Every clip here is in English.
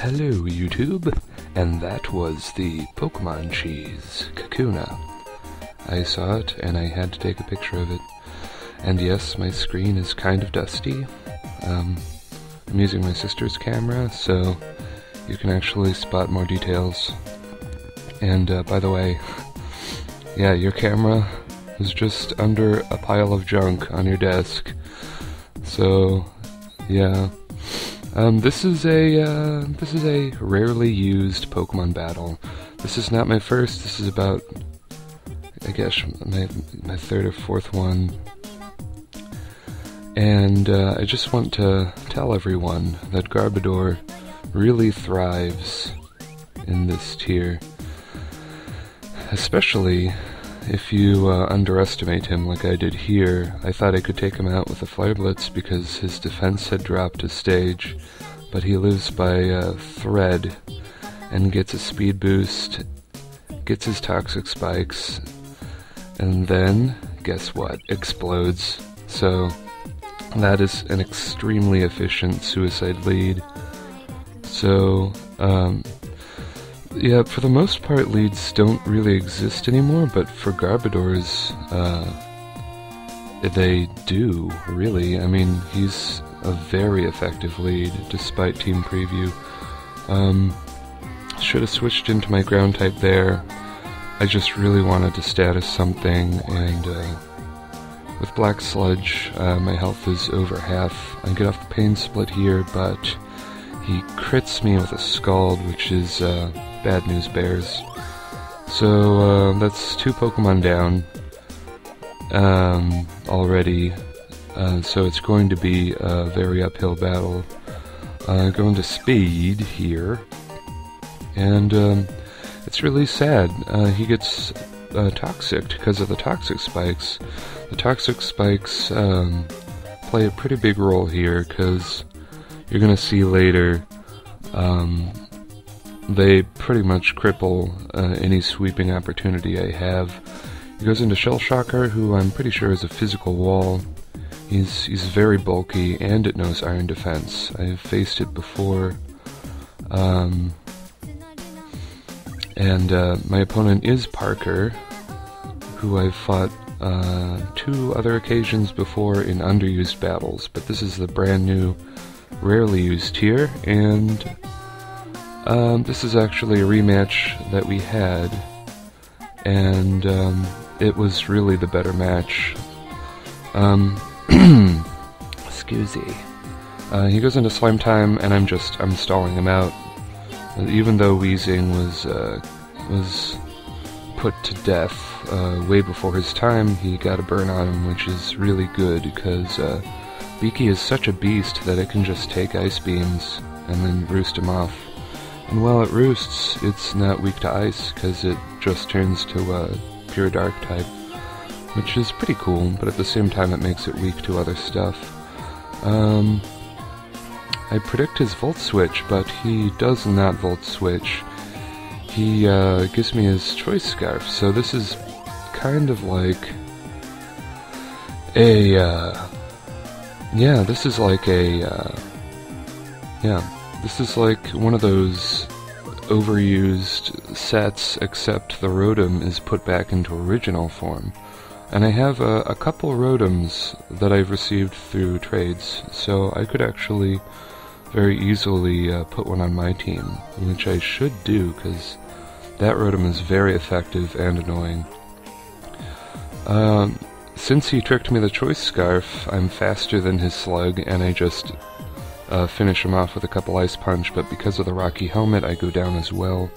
Hello YouTube, and that was the Pokemon cheese, Kakuna. I saw it and I had to take a picture of it. And yes, my screen is kind of dusty. I'm using my sister's camera, so you can actually spot more details. And by the way, yeah, your camera is just under a pile of junk on your desk. So, yeah. This is a rarely used Pokemon battle. This is not my first. This is about, I guess, my third or fourth one. And I just want to tell everyone that Garbodor really thrives in this tier, especially if you underestimate him like I did here. I thought I could take him out with a Flare Blitz because his defense had dropped a stage, but he lives by Thread and gets a speed boost, gets his Toxic Spikes, and then, guess what, explodes. So that is an extremely efficient suicide lead. So, yeah, for the most part, leads don't really exist anymore, but for Garbodor's, they do, really. I mean, he's a very effective lead, despite Team Preview. Should have switched into my ground type there. I just really wanted to status something, and with Black Sludge, my health is over half. I get off the Pain Split here, but he crits me with a Scald, which is bad news bears. So that's 2 Pokemon down already. So it's going to be a very uphill battle. Going to Speed here, and it's really sad. He gets toxic because of the Toxic Spikes. The Toxic Spikes play a pretty big role here, because you're going to see later they pretty much cripple any sweeping opportunity I have. He goes into Shell Shocker, who I'm pretty sure is a physical wall. He's very bulky, and it knows Iron Defense. I've faced it before. And my opponent is Parker, who I've fought 2 other occasions before in underused battles, but this is the brand new, rarely used tier, and this is actually a rematch that we had, and it was really the better match. Excuse me. He goes into Slime Time, and I'm stalling him out. Even though Weezing was put to death way before his time, he got a burn on him, which is really good, because Beaky is such a beast that it can just take Ice Beams and then roost him off. And while it roosts, it's not weak to Ice, because it just turns to a pure Dark type, which is pretty cool, but at the same time it makes it weak to other stuff. I predict his Volt Switch, but he does not Volt Switch. He gives me his Choice Scarf, so this is kind of like a, this is like one of those overused sets, except the Rotom is put back into original form. And I have a couple Rotoms that I've received through trades, so I could actually very easily put one on my team, which I should do, because that Rotom is very effective and annoying. Since he tricked me the Choice Scarf, I'm faster than his Slug, and I just finish him off with a couple Ice Punch, but because of the Rocky Helmet, I go down as well.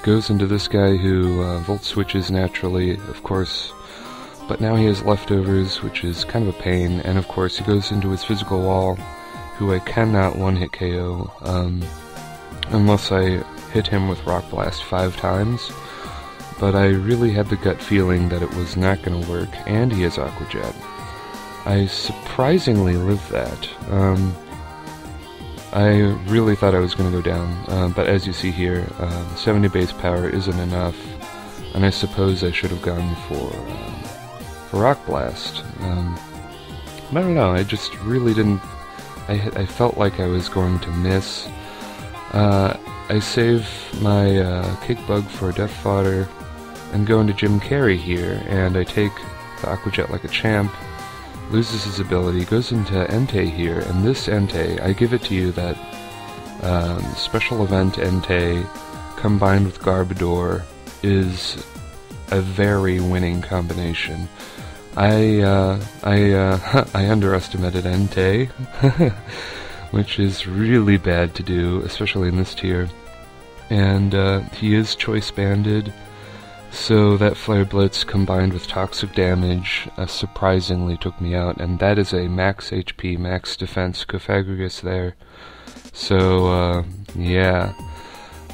Goes into this guy who Volt Switches naturally, of course, but now he has Leftovers, which is kind of a pain, and of course he goes into his Physical Wall, who I cannot one-hit KO, unless I hit him with Rock Blast 5 times, but I really had the gut feeling that it was not going to work, and he has Aqua Jet. I surprisingly lived that. I really thought I was going to go down, but as you see here, 70 base power isn't enough, and I suppose I should have gone for Rock Blast. I don't know, I just really didn't I felt like I was going to miss. I save my Kick Bug for Death Fodder and go into Jim Carrey here, and I take the Aqua Jet like a champ, loses his ability, goes into Entei here, and this Entei, I give it to you that special event Entei combined with Garbodor is a very winning combination. I underestimated Entei, which is really bad to do, especially in this tier. And he is choice banded, so that Flare Blitz combined with toxic damage surprisingly took me out, and that is a max HP, max defense Cofagrigus there. So yeah,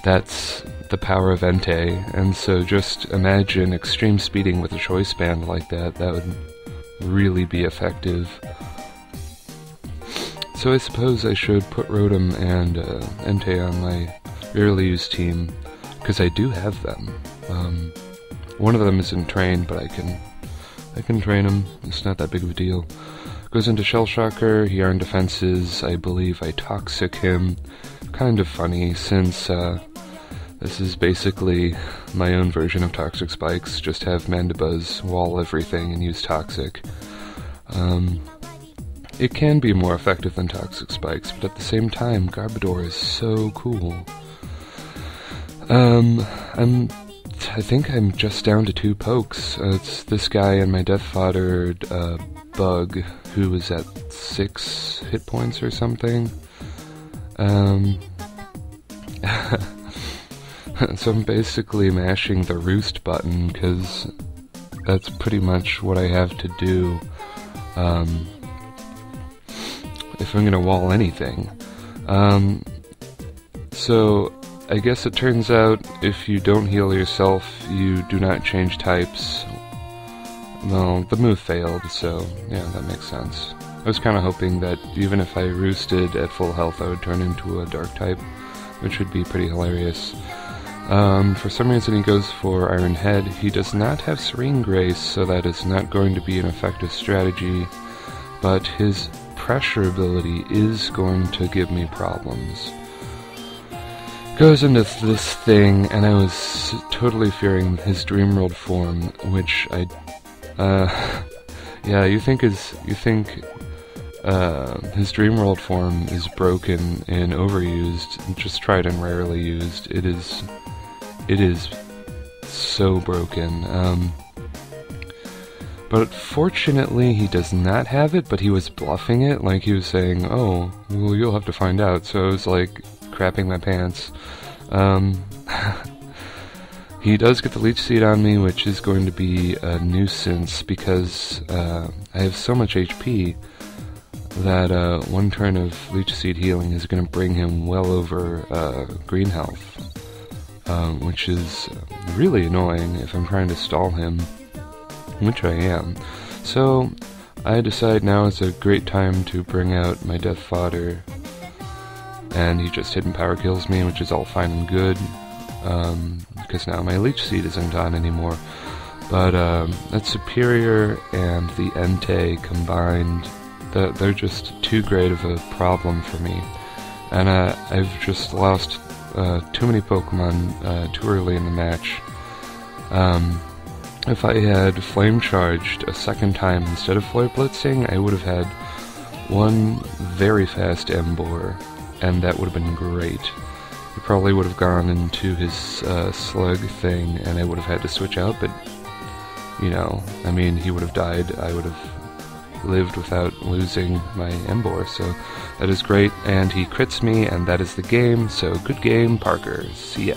that's the power of Entei, and so just imagine extreme speeding with a choice band like that. That would really be effective. So I suppose I should put Rotom and Entei on my rarely used team, because I do have them. One of them isn't trained, but I can train him. It's not that big of a deal. Goes into Shell Shocker, he earned defenses, I believe I Toxic him. Kind of funny, since this is basically my own version of Toxic Spikes, just have Mandibuzz wall everything and use Toxic. It can be more effective than Toxic Spikes, but at the same time, Garbodor is so cool. I think I'm just down to 2 pokes. It's this guy and my Death Fodder Bug, who was at 6 hit points or something. So I'm basically mashing the roost button, because that's pretty much what I have to do if I'm gonna wall anything. So I guess it turns out if you don't heal yourself, you do not change types. Well, the move failed, so yeah, that makes sense. I was kind of hoping that even if I roosted at full health, I would turn into a dark type, which would be pretty hilarious. For some reason he goes for Iron Head. He does not have Serene Grace, so that is not going to be an effective strategy, but his pressure ability is going to give me problems. Goes into this thing, and I was totally fearing his Dreamworld form, which yeah, you think his Dreamworld form is broken and overused. Just tried and rarely used. It is so broken. But fortunately, he does not have it, but he was bluffing it, like he was saying, oh, well, you'll have to find out. So I was like, crapping my pants. He does get the Leech Seed on me, which is going to be a nuisance, because I have so much HP that one turn of Leech Seed healing is going to bring him well over green health, which is really annoying if I'm trying to stall him, which I am. So I decide now is a great time to bring out my Death Fodder, and he just hidden power kills me, which is all fine and good, because now my Leech Seed isn't on anymore. But that Superior and the Entei combined, they're just too great of a problem for me. And I've just lost too many Pokemon too early in the match. If I had Flame Charged a second time instead of Flare Blitzing, I would have had one very fast Emboar, and that would have been great. He probably would have gone into his Slug thing, and I would have had to switch out, but, you know, I mean, he would have died. I would have lived without losing my Emboar, so that is great, and he crits me, and that is the game, so good game, Parker. See ya.